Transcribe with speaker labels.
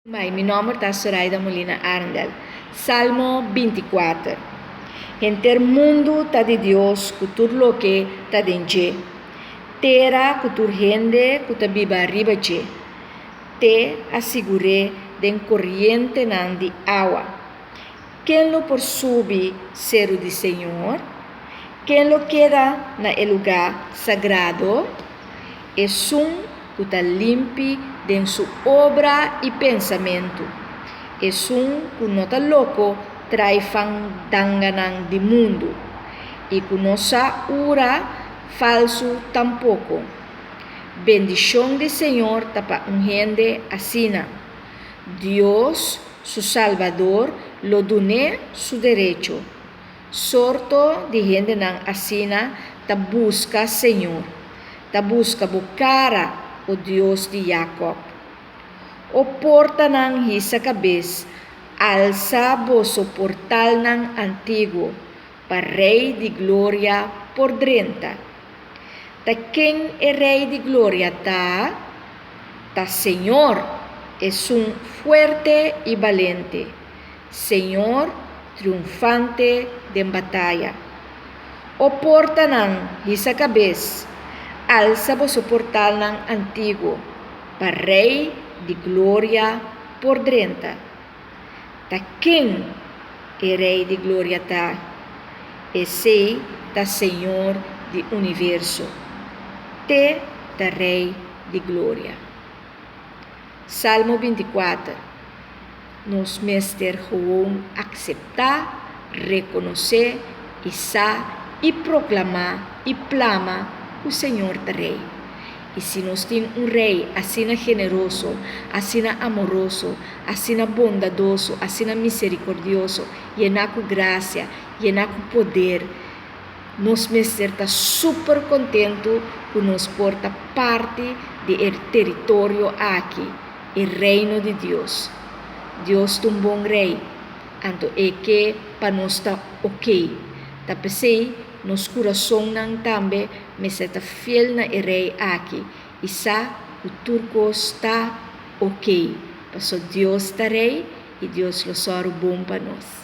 Speaker 1: Mi nome é Soraida Molina Arndel. Salmo 24. Enter mundo tá de Deus, cultur lo que tá dentro. Terra cultur rende, culta biba riba che. Te assicure den corriente nan di água. Quem lo por subir ser o de Senhor? Quem lo queda na el lugar sagrado? Es um que limpi de sua obra e pensamento. Es um que não está louco, trai fandanganan de mundo. E que não sa ura falso tampouco. Bendição de Senhor tapa un gente asina. Dios, su Salvador, lo dune su derecho. Sorto de gente nan asina ta busca Senhor. Ta busca cara o Deus de Jacob. O porta ng hisa cabeça, alça vosso portal ng antigo, para Rei de Glória por drenta. Ta quem é Rei de Glória ta? Ta Senhor es un fuerte y valiente, Senhor triunfante de batalha. O porta ng hisa cabeça, alça vosso portal ng antigo, para Rei de Glória por drenta. Ta quem é Rei de Glória ta? Esse ta Senhor de universo. Te ta Rei de Glória. Salmo 24. Nos mester gewoon aceitar, reconhecer, e proclamar e plama o Senhor da Rei. E se nós temos Rei assim generoso, assim amoroso, assim bondadoso, assim misericordioso, llena com graça, llena com poder, nós mestre está super contento que nos porta parte do território aqui, o reino de Deus. Deus é um bom Rei, então é que para nós está ok. Tapos nos coração nang também me está fiel na Rei aqui. E sa o turco está ok. Paso Deus está Rei e Deus lo soro bom para nós.